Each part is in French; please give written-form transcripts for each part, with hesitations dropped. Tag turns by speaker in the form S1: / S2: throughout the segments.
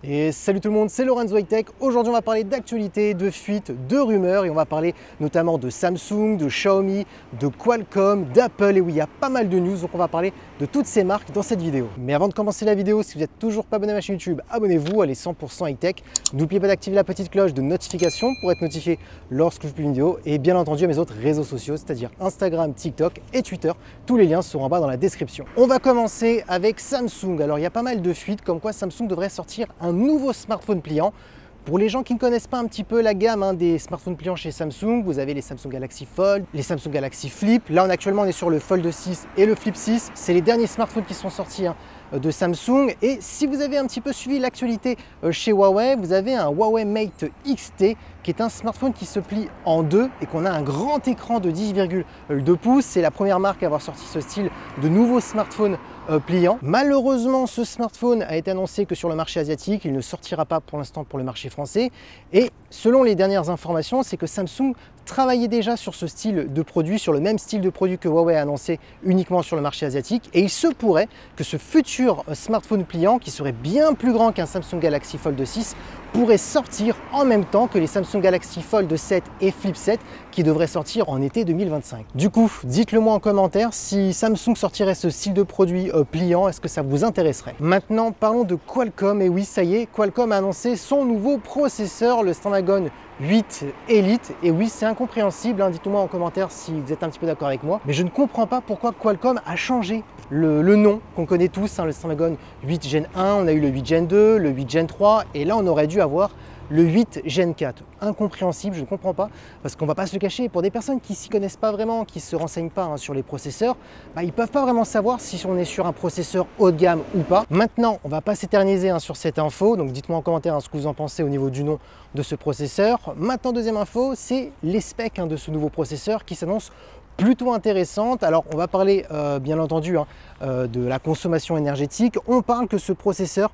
S1: Et salut tout le monde, c'est Lorenzo High Tech. Aujourd'hui on va parler d'actualité, de fuites, de rumeurs et on va parler notamment de Samsung, de Xiaomi, de Qualcomm, d'Apple et oui il y a pas mal de news donc on va parler de toutes ces marques dans cette vidéo. Mais avant de commencer la vidéo, si vous n'êtes toujours pas abonné à ma chaîne YouTube, abonnez-vous, elle est 100% High Tech. N'oubliez pas d'activer la petite cloche de notification pour être notifié lorsque je publie une vidéo et bien entendu à mes autres réseaux sociaux, c'est-à-dire Instagram, TikTok et Twitter. Tous les liens seront en bas dans la description. On va commencer avec Samsung. Alors il y a pas mal de fuites comme quoi Samsung devrait sortir un nouveau smartphone pliant. Pour les gens qui ne connaissent pas un petit peu la gamme des smartphones pliants chez Samsung, vous avez les Samsung Galaxy Fold, les Samsung Galaxy Flip. Là, actuellement, on est sur le Fold 6 et le Flip 6. C'est les derniers smartphones qui sont sortis de Samsung. Et si vous avez un petit peu suivi l'actualité chez Huawei, vous avez un Huawei Mate XT qui est un smartphone qui se plie en deux et qu'on a un grand écran de 10,2 pouces. C'est la première marque à avoir sorti ce style de nouveau smartphone pliant. Malheureusement, ce smartphone a été annoncé que sur le marché asiatique, il ne sortira pas pour l'instant pour le marché français. Et selon les dernières informations, c'est que Samsung travaillait déjà sur ce style de produit, sur le même style de produit que Huawei a annoncé uniquement sur le marché asiatique. Et il se pourrait que ce futur smartphone pliant, qui serait bien plus grand qu'un Samsung Galaxy Fold 6, pourrait sortir en même temps que les Samsung Galaxy Fold 7 et Flip 7 qui devraient sortir en été 2025. Du coup, dites-le moi en commentaire si Samsung sortirait ce style de produit pliant, est-ce que ça vous intéresserait? Maintenant, parlons de Qualcomm. Et oui, ça y est, Qualcomm a annoncé son nouveau processeur, le Snapdragon 8 Elite. Et oui, c'est incompréhensible, dites-moi en commentaire si vous êtes un petit peu d'accord avec moi. Mais je ne comprends pas pourquoi Qualcomm a changé le nom qu'on connaît tous, le Snapdragon 8 Gen 1, on a eu le 8 Gen 2, le 8 Gen 3, et là on aurait dû avoir le 8 Gen 4. Incompréhensible, je ne comprends pas, parce qu'on ne va pas se le cacher, pour des personnes qui ne s'y connaissent pas vraiment, qui ne se renseignent pas sur les processeurs, ils ne peuvent pas vraiment savoir si on est sur un processeur haut de gamme ou pas. Maintenant, on ne va pas s'éterniser sur cette info, donc dites-moi en commentaire ce que vous en pensez au niveau du nom de ce processeur. Maintenant, deuxième info, c'est les specs de ce nouveau processeur qui s'annonce plutôt intéressante. Alors on va parler bien entendu de la consommation énergétique. On parle que ce processeur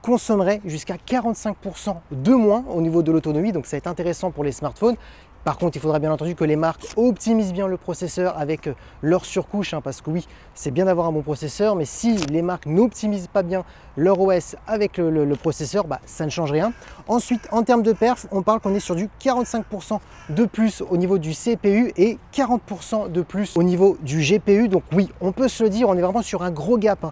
S1: consommerait jusqu'à 45% de moins au niveau de l'autonomie, donc ça va être intéressant pour les smartphones. Par contre, il faudra bien entendu que les marques optimisent bien le processeur avec leur surcouche, parce que oui, c'est bien d'avoir un bon processeur, mais si les marques n'optimisent pas bien leur OS avec le processeur, ça ne change rien. Ensuite, en termes de perf, on parle qu'on est sur du 45% de plus au niveau du CPU et 40% de plus au niveau du GPU. Donc oui, on peut se le dire, on est vraiment sur un gros gap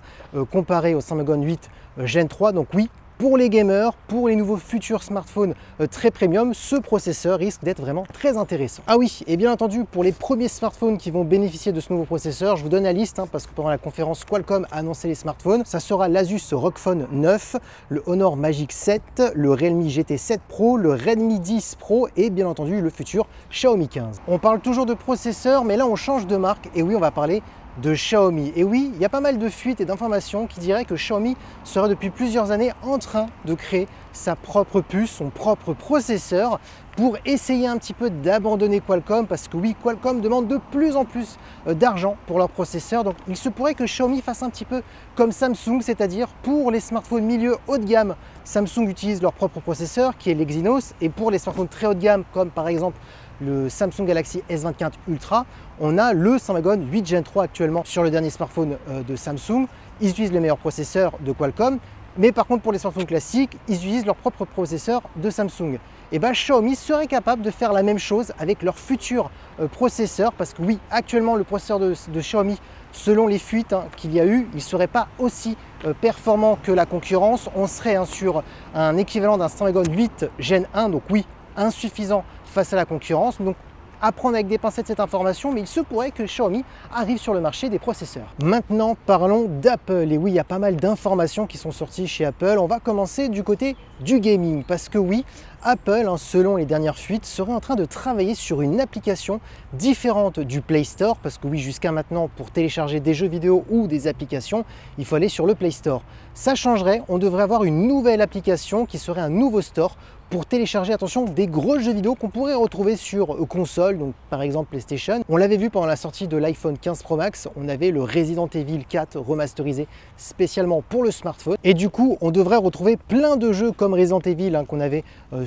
S1: comparé au Snapdragon 8 Gen 3. Donc oui, pour les gamers, pour les nouveaux futurs smartphones très premium, ce processeur risque d'être vraiment très intéressant. Ah oui, et bien entendu, pour les premiers smartphones qui vont bénéficier de ce nouveau processeur, je vous donne la liste, parce que pendant la conférence Qualcomm a annoncé les smartphones. Ça sera l'Asus ROG Phone 9, le Honor Magic 7, le Realme GT 7 Pro, le Redmi 10 Pro et bien entendu le futur Xiaomi 15. On parle toujours de processeur, mais là on change de marque et oui, on va parler de Xiaomi. Et oui, il y a pas mal de fuites et d'informations qui diraient que Xiaomi serait depuis plusieurs années en train de créer sa propre puce, son propre processeur pour essayer un petit peu d'abandonner Qualcomm, parce que oui, Qualcomm demande de plus en plus d'argent pour leur processeur. Donc il se pourrait que Xiaomi fasse un petit peu comme Samsung, c'est-à-dire pour les smartphones milieu haut de gamme, Samsung utilise leur propre processeur qui est l'Exynos, et pour les smartphones très haut de gamme comme par exemple le Samsung Galaxy S24 Ultra, on a le Snapdragon 8 Gen 3 actuellement sur le dernier smartphone de Samsung. Ils utilisent les meilleurs processeurs de Qualcomm, mais par contre pour les smartphones classiques, ils utilisent leur propre processeur de Samsung. Et Xiaomi serait capable de faire la même chose avec leur futur processeur, parce que oui, actuellement le processeur de Xiaomi, selon les fuites qu'il y a eu, il ne serait pas aussi performant que la concurrence. On serait sur un équivalent d'un Snapdragon 8 Gen 1, donc oui, insuffisant face à la concurrence. Donc à prendre avec des pincettes cette information, mais il se pourrait que Xiaomi arrive sur le marché des processeurs. Maintenant, parlons d'Apple. Et oui, il y a pas mal d'informations qui sont sorties chez Apple. On va commencer du côté du gaming, parce que oui, Apple, selon les dernières fuites, serait en train de travailler sur une application différente du Play Store, parce que oui, jusqu'à maintenant, pour télécharger des jeux vidéo ou des applications, il faut aller sur le Play Store. Ça changerait, on devrait avoir une nouvelle application qui serait un nouveau store pour télécharger, attention, des gros jeux vidéo qu'on pourrait retrouver sur console, donc par exemple PlayStation. On l'avait vu pendant la sortie de l'iPhone 15 Pro Max, on avait le Resident Evil 4 remasterisé spécialement pour le smartphone. Et du coup, on devrait retrouver plein de jeux comme Resident Evil qu'on avait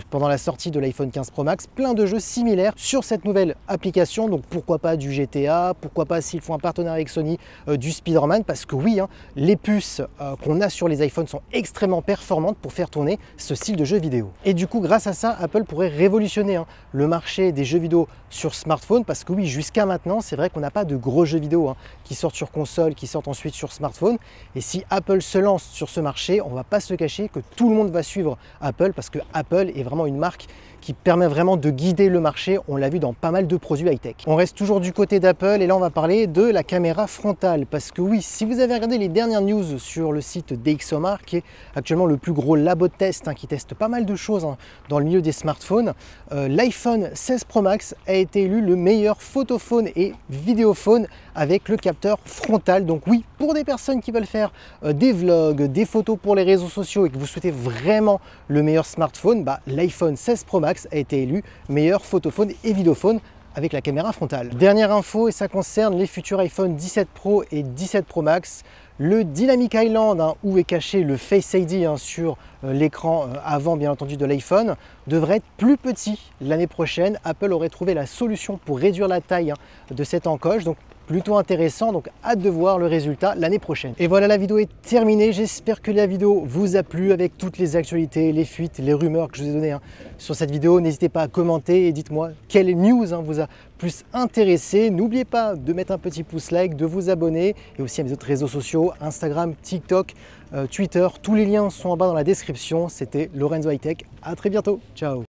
S1: pendant la sortie de l'iPhone 15 Pro Max, plein de jeux similaires sur cette nouvelle application. Donc pourquoi pas du GTA, pourquoi pas s'ils font un partenariat avec Sony, du Spider-Man, parce que oui, les puces qu'on a sur les iPhones sont extrêmement performantes pour faire tourner ce style de jeu vidéo. Et du coup, grâce à ça, Apple pourrait révolutionner le marché des jeux vidéo sur smartphone, parce que oui, jusqu'à maintenant, c'est vrai qu'on n'a pas de gros jeux vidéo qui sortent sur console, qui sortent ensuite sur smartphone. Et si Apple se lance sur ce marché, on ne va pas se cacher que tout le monde va suivre Apple, parce que Apple est vraiment une marque qui permet vraiment de guider le marché. On l'a vu dans pas mal de produits high-tech. On reste toujours du côté d'Apple et là on va parler de la caméra frontale, parce que oui, si vous avez regardé les dernières news sur le site DxOMark, qui est actuellement le plus gros labo de test, qui teste pas mal de choses dans le milieu des smartphones, l'iPhone 16 Pro Max a été élu le meilleur photophone et vidéophone avec le capteur frontal. Donc oui, pour des personnes qui veulent faire des vlogs, des photos pour les réseaux sociaux et que vous souhaitez vraiment le meilleur smartphone, l'iPhone 16 Pro Max a été élu meilleur photophone et vidéophone avec la caméra frontale. Dernière info, et ça concerne les futurs iPhone 17 Pro et 17 Pro Max. Le Dynamic Island, où est caché le Face ID sur l'écran avant bien entendu de l'iPhone, devrait être plus petit l'année prochaine. Apple aurait trouvé la solution pour réduire la taille de cette encoche, donc plutôt intéressant, donc hâte de voir le résultat l'année prochaine. Et voilà, la vidéo est terminée. J'espère que la vidéo vous a plu avec toutes les actualités, les fuites, les rumeurs que je vous ai données sur cette vidéo. N'hésitez pas à commenter et dites-moi quelle news vous a plus intéressé. N'oubliez pas de mettre un petit pouce like, de vous abonner et aussi à mes autres réseaux sociaux, Instagram, TikTok, Twitter. Tous les liens sont en bas dans la description. C'était Lorenzo High Tech. À très bientôt. Ciao.